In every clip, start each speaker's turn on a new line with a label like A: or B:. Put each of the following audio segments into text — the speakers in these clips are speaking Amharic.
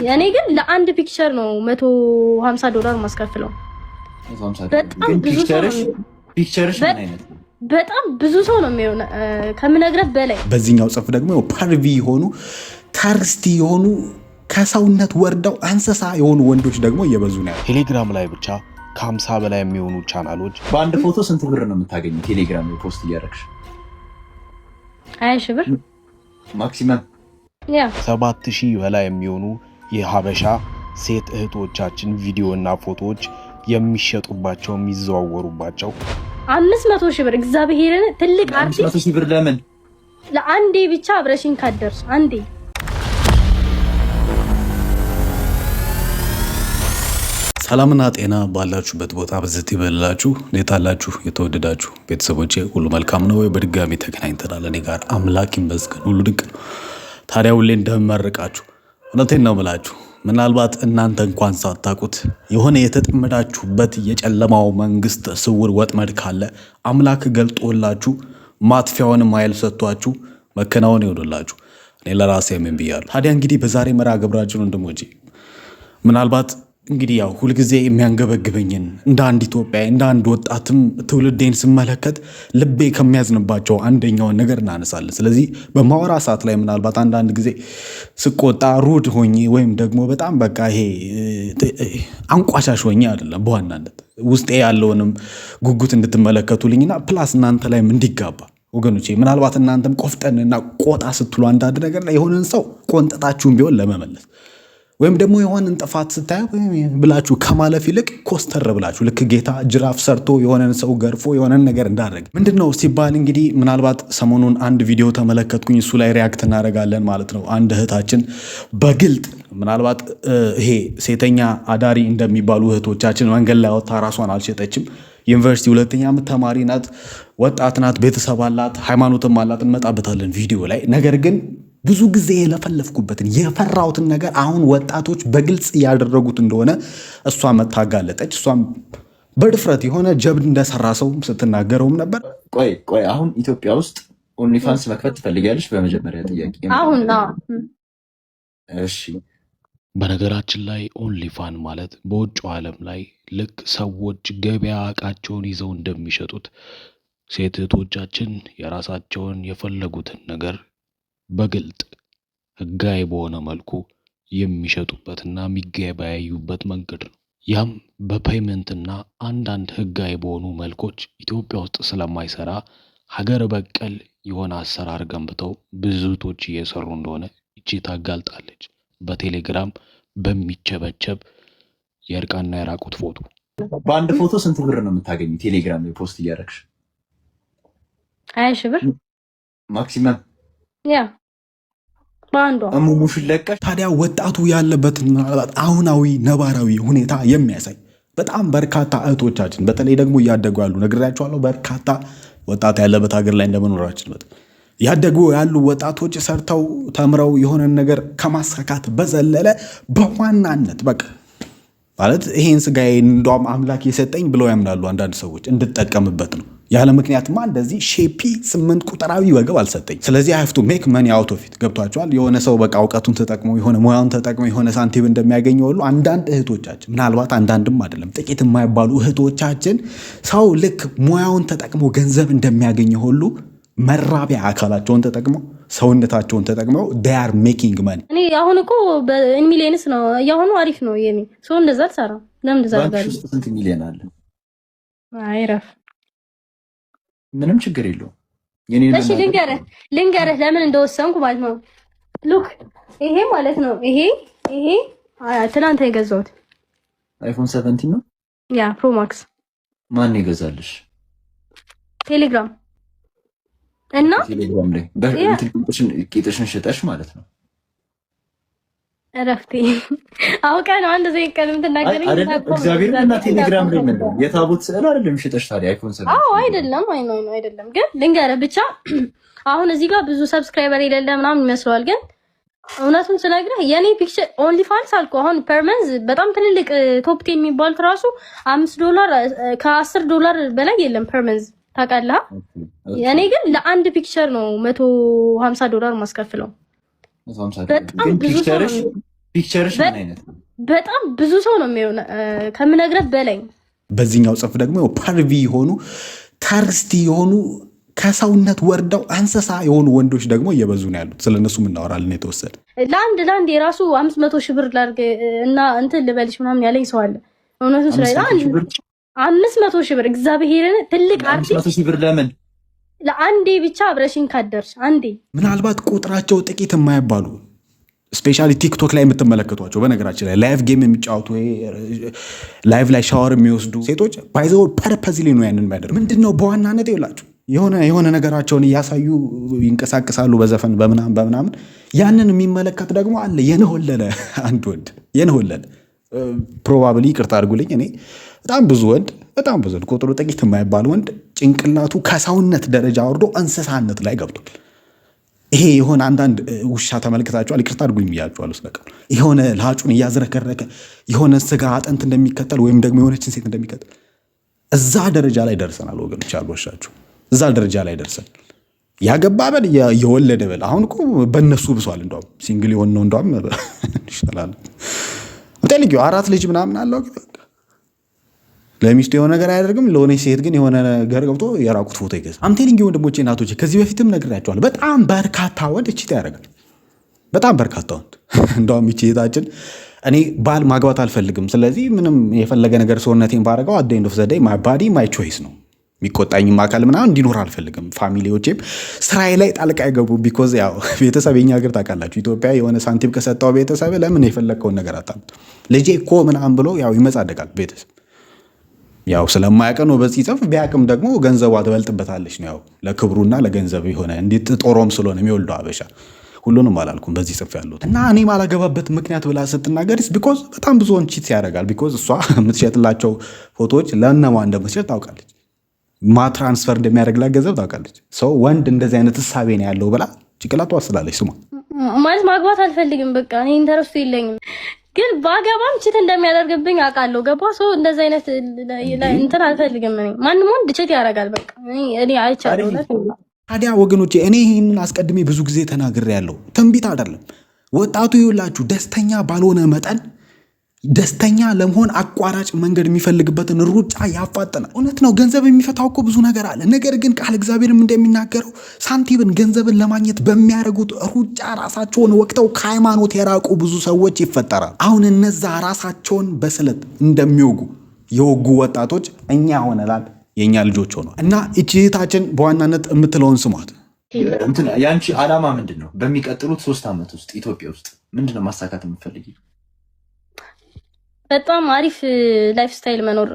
A: እኔ ግን ለአንድ ፒክቸር ነው $150 ማስከፍለው። በጣም ብዙ ሰው ነው የሚሆነው ከምነግረህ በላይ።
B: በዚህኛው ጽፍ ደግሞ ፐርቪ የሆኑ ተርስቲ የሆኑ ከሰውነት ወርደው እንስሳ የሆኑ ወንዶች ደግሞ እየበዙ ነው።
C: ቴሌግራም ላይ ብቻ ከ50 በላይ የሚሆኑ ቻናሎች
D: በአንድ ፎቶ ስንት ብር ነው የምታገኘው? ቴሌግራም ላይ ፖስት እያደረግሽ
A: 20 ሺህ ብር
D: ማክሲመም።
C: 7000 በላይ የሚሆኑ የሀበሻ ሴት እህቶቻችን ቪዲዮ እና ፎቶዎች የሚሸጡባቸው የሚዘዋወሩባቸው
A: 500 ሺህ ብር እግዚአብሔርን ትልቅ አርቲስት
D: 500 ሺህ ብር ለምን?
A: ለአንዴ ብቻ አብረሽኝ ካደርሽ አንዴ።
B: ሰላምና ጤና ባላችሁበት ቦታ በዘት ይበላችሁ። እንዴት አላችሁ የተወደዳችሁ ቤተሰቦቼ? ሁሉ መልካም ነው ወይ? በድጋሚ ተገናኝተናል። እኔ ጋር አምላክ ይመስገን ሁሉ ድንቅ ነው። ታዲያ ሁሌ እንደምመርቃችሁ እውነቴን ነው የምላችሁ። ምናልባት እናንተ እንኳን ሳታውቁት የሆነ የተጠመዳችሁበት የጨለማው መንግስት ስውር ወጥመድ ካለ አምላክ ገልጦላችሁ ማጥፊያውንም ኃይል ሰጥቷችሁ መከናወን ይሆንላችሁ። እኔ ለራሴ ምን ብያለሁ። ታዲያ እንግዲህ በዛሬ መርሃ ግብራችን ወንድሞቼ ምናልባት እንግዲህ ያው ሁልጊዜ የሚያንገበግበኝን እንደ አንድ ኢትዮጵያዊ እንደ አንድ ወጣትም ትውልዴን ስመለከት ልቤ ከሚያዝንባቸው አንደኛውን ነገር እናነሳለን። ስለዚህ በማወራ ሰዓት ላይ ምናልባት አንዳንድ ጊዜ ስቆጣ ሩድ ሆኜ ወይም ደግሞ በጣም በቃ ይሄ አንቋሻሽ ሆኜ አይደለም፣ በዋናነት ውስጤ ያለውንም ጉጉት እንድትመለከቱልኝና ፕላስ እናንተ ላይም እንዲጋባ ወገኖቼ፣ ምናልባት እናንተም ቆፍጠንና ቆጣ ስትሉ አንዳንድ ነገር ላይ የሆነን ሰው ቆንጠጣችሁን ቢሆን ለመመለስ ወይም ደግሞ የሆነን ጥፋት ስታዩ ብላችሁ ከማለፍ ይልቅ ኮስተር ብላችሁ ልክ ጌታ ጅራፍ ሰርቶ የሆነን ሰው ገርፎ የሆነን ነገር እንዳደረገ ምንድነው ሲባል እንግዲህ ምናልባት ሰሞኑን አንድ ቪዲዮ ተመለከትኩኝ። እሱ ላይ ሪያክት እናደርጋለን ማለት ነው። አንድ እህታችን በግልጥ ምናልባት ይሄ ሴተኛ አዳሪ እንደሚባሉ እህቶቻችን መንገድ ላይ ወጣ ራሷን አልሸጠችም። ዩኒቨርሲቲ 2ኛ ዓመት ተማሪ ናት፣ ወጣት ናት፣ ቤተሰብ አላት፣ ሃይማኖትም አላት። እንመጣበታለን ቪዲዮ ላይ። ነገር ግን ብዙ ጊዜ የለፈለፍኩበትን የፈራሁትን ነገር አሁን ወጣቶች በግልጽ እያደረጉት እንደሆነ እሷ መታጋለጠች። እሷም በድፍረት የሆነ ጀብድ እንደሰራ ሰው ስትናገረውም ነበር።
D: ቆይ አሁን ኢትዮጵያ ውስጥ ኦንሊፋንስ መክፈት ትፈልጊያለሽ? በመጀመሪያ ጥያቄ
A: አሁን
C: እሺ። በነገራችን ላይ ኦንሊፋን ማለት በውጭው ዓለም ላይ ልክ ሰዎች ገበያ ዕቃቸውን ይዘው እንደሚሸጡት ሴት እህቶቻችን የራሳቸውን የፈለጉትን ነገር በግልጥ ህጋዊ በሆነ መልኩ የሚሸጡበትና የሚገበያዩበት መንገድ ነው። ያም በፔመንትና አንዳንድ ህጋዊ በሆኑ መልኮች ኢትዮጵያ ውስጥ ስለማይሰራ ሀገር በቀል የሆነ አሰራር ገንብተው ብዙ እህቶች እየሰሩ እንደሆነ ይቺ ታጋልጣለች። በቴሌግራም በሚቸበቸብ የእርቃና የራቁት ፎቶ።
D: በአንድ ፎቶ ስንት ብር ነው የምታገኙ? ቴሌግራም ላይ ፖስት እያደረግሽ
A: 20 ሺህ ብር
D: ማክሲመም
A: ባንዷ
D: አሙሙሽን ለቀሽ።
B: ታዲያ ወጣቱ ያለበትን አሁናዊ ነባራዊ ሁኔታ የሚያሳይ በጣም በርካታ እህቶቻችን በተለይ ደግሞ እያደጉ ያሉ ነግራቸዋለሁ። በርካታ ወጣት ያለበት ሀገር ላይ እንደመኖራችን ያደጉ ያሉ ወጣቶች ሰርተው ተምረው የሆነን ነገር ከማሳካት በዘለለ በዋናነት በቃ ማለት ይሄን ስጋዬ እንደውም አምላክ የሰጠኝ ብለው ያምናሉ አንዳንድ ሰዎች። እንድጠቀምበት ነው ያለ ምክንያትማ እንደዚህ ሼፒ 8 ቁጥራዊ ወገብ አልሰጠኝ። ስለዚህ I have to make money out of it። ገብቷቸዋል። የሆነ ሰው በቃ እውቀቱን ተጠቅሞ የሆነ ሙያውን ተጠቅሞ የሆነ ሳንቲም እንደሚያገኘው ሁሉ አንዳንድ እህቶቻችን ምናልባት አንዳንድም አይደለም ጥቂት የማይባሉ እህቶቻችን ሰው ልክ ሙያውን ተጠቅሞ ገንዘብ እንደሚያገኘው ሁሉ መራቢያ አካላቸውን ተጠቅመው ሰውነታቸውን ተጠቅመው they are making money።
A: እኔ አሁን እኮ በሚሊየንስ ነው ያሁኑ አሪፍ ነው የኔ ሰው እንደዛ አልሰራ። ለምን እንደዛ ጋር
D: ስንት ሚሊዮን አለ?
A: አይረፍ
D: ምንም ችግር የለውም።
A: እሺ ልንገርህ ለምን እንደወሰንኩ ማለት ነው። ሉክ ይሄ ማለት ነው ይሄ ትናንት የገዛሁት
D: አይፎን 17 ነው።
A: ያ ፕሮ ማክስ።
D: ማን ይገዛልሽ?
A: ቴሌግራም እና
D: ቴሌግራም ላይ በእንትን ቂጥሽን ሽጠሽ ማለት ነው።
A: እረፍቴ አውቀ ነው አንድ ዘይ ቀንም ተናገረኝ።
D: እግዚአብሔር እና ቴሌግራም ላይ ምን የታቦት ስዕል አይደለም ሽጠሽ ታዲያ አይፎን 7?
A: አዎ አይደለም አይደለም። ግን ልንገርህ ብቻ አሁን እዚህ ጋር ብዙ ሰብስክራይበር የሌለ ምናምን ይመስለዋል። ግን እውነቱን ስነግርህ የኔ ፒክቸር ኦንሊ ፋንስ አልኩ አሁን ፐርመንዝ በጣም ትልልቅ ቶፕ 10 የሚባሉት ራሱ $5 ከ$10 በላይ የለም ፐርመንዝ ታውቃለህ። እኔ ግን ለአንድ ፒክቸር ነው $150 ማስከፍለው።
D: ግን ፒክቸርሽ ምን አይነት ነው?
A: በጣም ብዙ ሰው ነው የሚሆነ ከምነግረህ በላይ።
B: በዚህኛው ጽፍ ደግሞ ፐርቪ የሆኑ ተርስቲ የሆኑ ከሰውነት ወርደው እንስሳ የሆኑ ወንዶች ደግሞ እየበዙ ነው ያሉት። ስለነሱ እናወራለን የተወሰደ
A: ለአንድ የራሱ 500 ሺህ ብር ላድርግ እና እንትን ልበልሽ ምናምን ያለኝ ሰው አለ። እውነቱ ስለላ 500 ሺህ ብር እግዚአብሔርን ትልቅ አርቲስት
D: 500 ሺህ ብር ለምን
A: ለአንዴ ብቻ አብረሽኝ ካደርሽ አንዴ።
B: ምናልባት ቁጥራቸው ጥቂት የማይባሉ ስፔሻሊ ቲክቶክ ላይ የምትመለከቷቸው በነገራችን ላይ ላይቭ ጌም የሚጫወቱ ላይቭ ላይ ሻወር የሚወስዱ ሴቶች ባይዘው ፐርፐዝሊ ነው ያንን የሚያደርጉት። ምንድነው በዋናነት ይውላችሁ የሆነ ነገራቸውን እያሳዩ ይንቀሳቀሳሉ በዘፈን በምናምን ያንን የሚመለከት ደግሞ አለ። የነሆለለ አንድ ወንድ የነሆለለ ፕሮባብሊ ይቅርታ አድርጉልኝ፣ እኔ በጣም ብዙ ቁጥሩ ጥቂት የማይባል ወንድ ጭንቅላቱ ከሰውነት ደረጃ ወርዶ እንስሳነት ላይ ገብቷል። ይሄ የሆነ አንዳንድ ውሻ ተመልክታችኋል፣ ይቅርታ አድርጉልኝ ብያችኋለሁ ስለቀር የሆነ ላጩን እያዝረከረከ የሆነ ስጋ አጥንት እንደሚከተል ወይም ደግሞ የሆነችን ሴት እንደሚከተል እዛ ደረጃ ላይ ደርሰናል ወገኖች፣ አልዋሻችሁ። እዛ ደረጃ ላይ ደርሰን ያገባ በል የወለደ በል። አሁን እኮ በእነሱ ብሷል። እንደውም ሲንግል የሆን ነው እንደውም ይሻላል። ልጅ 4 ልጅ ምናምን አለው ለሚስቱ የሆነ ነገር አያደርግም። ለሆነ ሴት ግን የሆነ ነገር ገብቶ የራቁት ፎቶ ይገዛል። አምቴሊንግ ወንድሞቼ እናቶቼ፣ ከዚህ በፊትም ነግሬያቸዋለሁ። በጣም በርካታ ወንድ እቺት ያደርጋል። በጣም በርካታ ወንድ እንደውም እቺታችን እኔ ባል ማግባት አልፈልግም፣ ስለዚህ ምንም የፈለገ ነገር ሰውነቴን ባረገው አት ዘ ኤንድ ኦፍ ዘ ዴይ ማይ ባዲ ማይ ቾይስ ነው፣ የሚቆጣኝም አካል ምናምን እንዲኖር አልፈልግም። ፋሚሊዎቼም ስራዬ ላይ ጣልቃ አይገቡ። ቢኮዝ ያው ቤተሰብ የኛ ሀገር ታውቃላችሁ፣ ኢትዮጵያ የሆነ ሳንቲም ከሰጠው ቤተሰብ ለምን የፈለግከውን ነገር አታምጥ ልጄ እኮ ምናምን ብሎ ያው ይመጻደቃል ቤተሰብ። ያው ስለማያውቅ ነው በዚህ ጽፍ፣ ቢያቅም ደግሞ ገንዘቧ ትበልጥበታለች ነው ያው ለክብሩና ለገንዘብ የሆነ እንዴት ጦሮም ስለሆነ የሚወልደው አበሻ። ሁሉንም አላልኩም በዚህ ጽፍ ያሉት እና እኔ ማላገባበት ምክንያት ብላ ስትናገር ቢኮዝ በጣም ብዙ ወንድ ቺት ያደርጋል። ቢኮዝ እሷ የምትሸጥላቸው ፎቶዎች ለእነማ እንደምትሸጥ ታውቃለች፣ ትራንስፈር እንደሚያደርግላት ገንዘብ ታውቃለች። ሰው ወንድ እንደዚህ አይነት እሳቤ ነው ያለው ብላ ጭቅላቷ ስላለች ስሟ
A: ማለት ማግባት አልፈልግም፣ በቃ እኔ ኢንተረስቱ የለኝም። ግን ባገባም ቺት እንደሚያደርግብኝ አውቃለሁ። ገባ ሰው እንደዚህ አይነት እንትን አልፈልግም። እኔ ማንም ወንድ ቺት ያደርጋል። በቃ እኔ አይቻለሁ።
B: ታዲያ ወገኖቼ እኔ ይህንን አስቀድሜ ብዙ ጊዜ ተናግሬያለሁ። ትንቢት አይደለም። ወጣቱ ይውላችሁ ደስተኛ ባልሆነ መጠን ደስተኛ ለመሆን አቋራጭ መንገድ የሚፈልግበትን ሩጫ ያፋጠናል። እውነት ነው፣ ገንዘብ የሚፈታው እኮ ብዙ ነገር አለ። ነገር ግን ቃል እግዚአብሔርም እንደሚናገረው ሳንቲምን ገንዘብን ለማግኘት በሚያደርጉት ሩጫ ራሳቸውን ወቅተው ከሃይማኖት የራቁ ብዙ ሰዎች ይፈጠራል። አሁን እነዛ ራሳቸውን በስለት እንደሚወጉ የወጉ ወጣቶች እኛ ሆነላል፣ የእኛ ልጆች ሆነዋል። እና እህታችን በዋናነት የምትለውን ስሟት።
D: የአንቺ ዓላማ ምንድን ነው? በሚቀጥሉት 3 ዓመት ውስጥ ኢትዮጵያ ውስጥ ምንድን ነው ማሳካት የምትፈልጊ?
A: በጣም አሪፍ ላይፍ ስታይል መኖር፣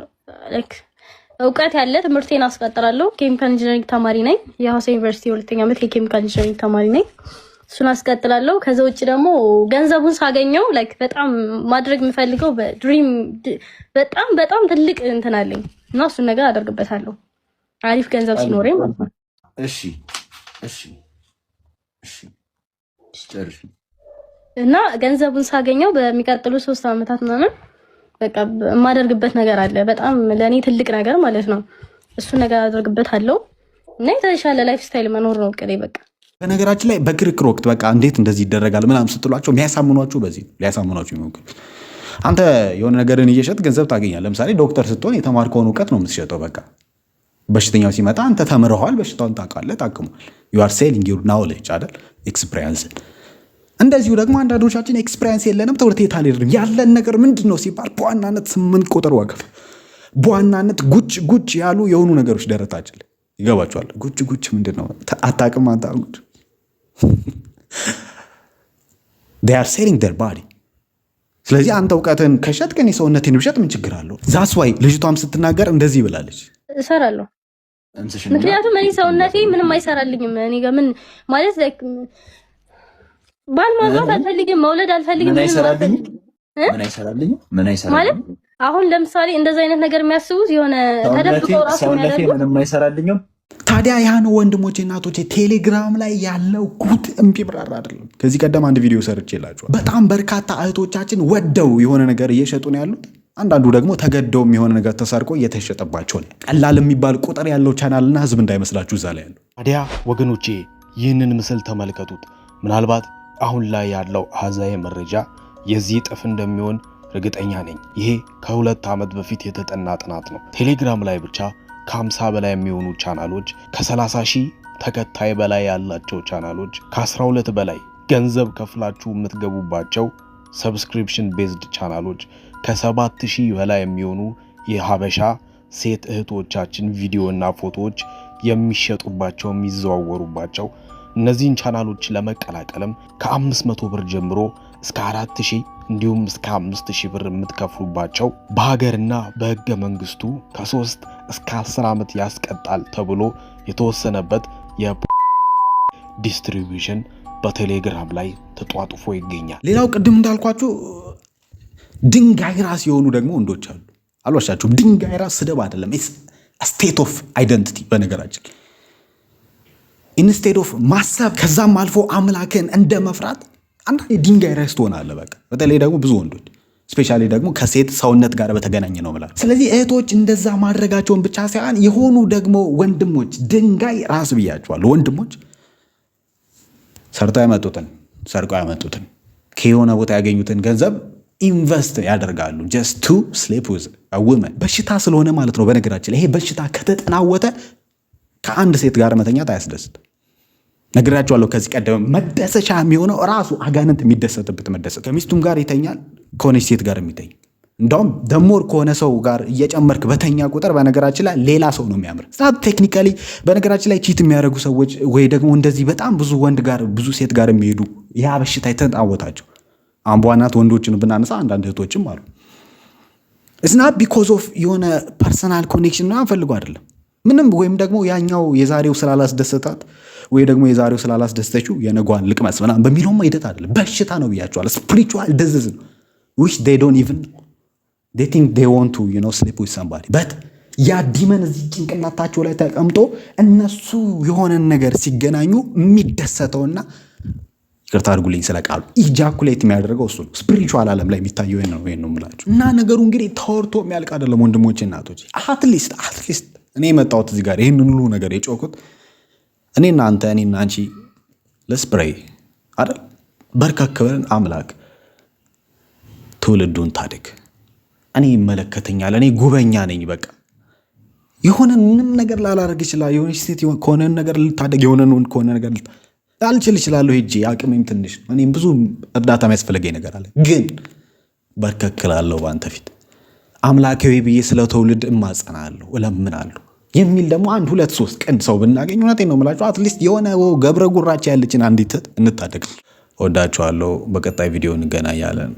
A: እውቀት ያለ ትምህርቴን አስቀጥላለሁ። ኬሚካል ኢንጂነሪንግ ተማሪ ነኝ። የሐዋሳ ዩኒቨርሲቲ 2ኛ ዓመት የኬሚካል ኢንጂነሪንግ ተማሪ ነኝ። እሱን አስቀጥላለሁ። ከዛ ውጭ ደግሞ ገንዘቡን ሳገኘው በጣም ማድረግ የምፈልገው በድሪም በጣም ትልቅ እንትን አለኝ እና እሱን ነገር አደርግበታለሁ አሪፍ ገንዘብ ሲኖረኝ ማለት ነው። እና ገንዘቡን ሳገኘው በሚቀጥሉ 3 ዓመታት ምናምን በቃ የማደርግበት ነገር አለ። በጣም ለእኔ ትልቅ ነገር ማለት ነው። እሱን ነገር አደርግበታለሁ እና የተሻለ ላይፍ ስታይል መኖር ነው እቅዴ። በቃ
B: በነገራችን ላይ በክርክር ወቅት በቃ እንዴት እንደዚህ ይደረጋል ምናምን ስትሏቸው የሚያሳምኗችሁ በዚህ ሊያሳምኗችሁ የሚሞክሩ አንተ የሆነ ነገርን እየሸጥ ገንዘብ ታገኛለህ። ለምሳሌ ዶክተር ስትሆን የተማርከውን እውቀት ነው የምትሸጠው። በቃ በሽተኛው ሲመጣ አንተ ተምረዋል፣ በሽታውን ታውቃለህ፣ ታክሟል። ዩ አር ሴሊንግ ዩር ናውሌጅ አይደል፣ ኤክስፒሪየንስን። እንደዚሁ ደግሞ አንዳንዶቻችን ኤክስፒሪየንስ የለንም፣ ትምህርት ቤት አልሄድንም። ያለን ነገር ምንድን ነው ሲባል በዋናነት 8 ቁጥር ወገብ፣ በዋናነት ጉጭ ያሉ የሆኑ ነገሮች ደረታችን ይገባቸዋል። ጉጭ ምንድን ነው አታውቅም አንተ። ጉጭ they are selling their body። ስለዚህ አንተ እውቀትን ከሸጥክ እኔ ሰውነቴን ብሸጥ ምን ችግር አለው? ዛስ ዋይ ልጅቷም ስትናገር እንደዚህ ብላለች፣
A: እሰራለሁ። ምክንያቱም እኔ ሰውነቴ ምንም አይሰራልኝም። እኔ ጋር ምን ማለት ባል ማግባት አልፈልግም፣ መውለድ አልፈልግም።
D: ምን አይሰራልኝ
A: ማለት አሁን ለምሳሌ እንደዚህ አይነት ነገር የሚያስቡት የሆነ ተደብቀው ራሱ የሚያደርጉት
D: ምንም አይሰራልኝም።
B: ታዲያ ያን ወንድሞቼ እናቶቼ ቴሌግራም ላይ ያለው ጉድ እምቢብራራ አይደለም። ከዚህ ቀደም አንድ ቪዲዮ ሰርቼላችኋል። በጣም በርካታ እህቶቻችን ወደው የሆነ ነገር እየሸጡ ነው ያሉት። አንዳንዱ ደግሞ ተገደውም የሆነ ነገር ተሰርቆ እየተሸጠባቸው ነው። ቀላል የሚባል ቁጥር ያለው ቻናልና ህዝብ እንዳይመስላችሁ እዛ ላይ ያለው።
C: ታዲያ ወገኖቼ ይህንን ምስል ተመልከቱት። ምናልባት አሁን ላይ ያለው አሃዛዊ መረጃ የዚህ እጥፍ እንደሚሆን እርግጠኛ ነኝ። ይሄ ከ2 ዓመት በፊት የተጠና ጥናት ነው። ቴሌግራም ላይ ብቻ ከ50 በላይ የሚሆኑ ቻናሎች፣ ከ30 ሺህ ተከታይ በላይ ያላቸው ቻናሎች፣ ከ12 በላይ ገንዘብ ከፍላችሁ የምትገቡባቸው ሰብስክሪፕሽን ቤዝድ ቻናሎች፣ ከ7000 በላይ የሚሆኑ የሀበሻ ሴት እህቶቻችን ቪዲዮና ፎቶዎች የሚሸጡባቸው የሚዘዋወሩባቸው እነዚህን ቻናሎች ለመቀላቀልም ከ500 ብር ጀምሮ እስከ 4000 እንዲሁም እስከ 5000 ብር የምትከፍሉባቸው በሀገርና በሕገ መንግስቱ ከ3 እስከ 10 ዓመት ያስቀጣል ተብሎ የተወሰነበት ዲስትሪቢዩሽን በቴሌግራም ላይ ተጧጡፎ ይገኛል።
B: ሌላው ቅድም እንዳልኳችሁ ድንጋይ ራስ የሆኑ ደግሞ ወንዶች አሉ። አልዋሻችሁም። ድንጋይ ራስ ስድብ አይደለም፣ ስቴት ኦፍ አይደንቲቲ። በነገራችን ኢንስቴድ ኦፍ ማሰብ ከዛም አልፎ አምላክን እንደ መፍራት አንዳንዴ ድንጋይ ራስ ትሆናለህ። በቃ በተለይ ደግሞ ብዙ ወንዶች ስፔሻሊ ደግሞ ከሴት ሰውነት ጋር በተገናኘ ነው ማለት። ስለዚህ እህቶች እንደዛ ማድረጋቸውን ብቻ ሳይሆን የሆኑ ደግሞ ወንድሞች ድንጋይ ራስ ብያቸዋለሁ። ወንድሞች ሰርተው ያመጡትን ሰርቀው ያመጡትን ከሆነ ቦታ ያገኙትን ገንዘብ ኢንቨስት ያደርጋሉ just to sleep with a woman። በሽታ ስለሆነ ማለት ነው። በነገራችን ላይ ይሄ በሽታ ከተጠናወተ ከአንድ ሴት ጋር መተኛት አያስደስት። ነግራቸዋለሁ ከዚህ ቀደም። መደሰቻ የሚሆነው ራሱ አጋንንት የሚደሰትበት መደሰት። ከሚስቱም ጋር ይተኛል፣ ከሆነች ሴት ጋር የሚተኝ እንደውም ደሞር ከሆነ ሰው ጋር እየጨመርክ በተኛ ቁጥር በነገራችን ላይ ሌላ ሰው ነው የሚያምር። ቴክኒካሊ በነገራችን ላይ ቺት የሚያደርጉ ሰዎች ወይ ደግሞ እንደዚህ በጣም ብዙ ወንድ ጋር ብዙ ሴት ጋር የሚሄዱ ያ በሽታ የተጣወታቸው አምቧናት ወንዶችን ብናነሳ አንዳንድ እህቶችም አሉ። እስና ቢኮዝ ኦፍ የሆነ ፐርሰናል ኮኔክሽን ነው ፈልጎ አይደለም ምንም። ወይም ደግሞ ያኛው የዛሬው ስላላስደሰታት ወይ ደግሞ የዛሬው ስላላስደሰተችው የነጓን ልቅመስ ምናምን በሚለውም ሂደት አይደለም። በሽታ ነው ብያቸዋለሁ። ስፒሪቹዋል ዲዚዝ ነው which they don't even know. They think they want to sleep with somebody but ያ ዲመን እዚህ ጭንቅላታቸው ላይ ተቀምጦ እነሱ የሆነን ነገር ሲገናኙ የሚደሰተውና ይቅርታ አድርጉልኝ ስለቃሉ ኢጃኩሌት የሚያደርገው እሱ ነው። ስፒሪቹዋል ዓለም ላይ የሚታየው ነው የምላችሁ። እና ነገሩ እንግዲህ ተወርቶ የሚያልቅ አይደለም ወንድሞቼ እናቶች። አትሊስት እኔ የመጣሁት እዚህ ጋር ይህንን ሁሉ ነገር የጮኩት እኔና አንቺ ለስፕሬይ አይደል በርከክ ብለን አምላክ ትውልዱን ታድግ። እኔ ይመለከተኛል፣ እኔ ጉበኛ ነኝ። በቃ የሆነ ምንም ነገር ላላረግ ይችላል። የሆነ ሴት ከሆነ ነገር ልታደግ የሆነ ከሆነ ነገር አልችል ይችላለሁ። ሄጄ አቅሜም ትንሽ ነው። እኔም ብዙ እርዳታ የሚያስፈልገኝ ነገር አለ። ግን በርከክላለሁ በአንተ ፊት አምላካዊ ብዬ ስለ ትውልድ እማጸናለሁ፣ እለምናለሁ የሚል ደግሞ 1 2 3 ቀን ሰው ብናገኝ እውነቴን ነው የምላችሁ አትሊስት የሆነ ገብረ ጉራቻ ያለችን አንዲት እንታደግ። ወዳችኋለሁ። በቀጣይ ቪዲዮ እንገናኛለን።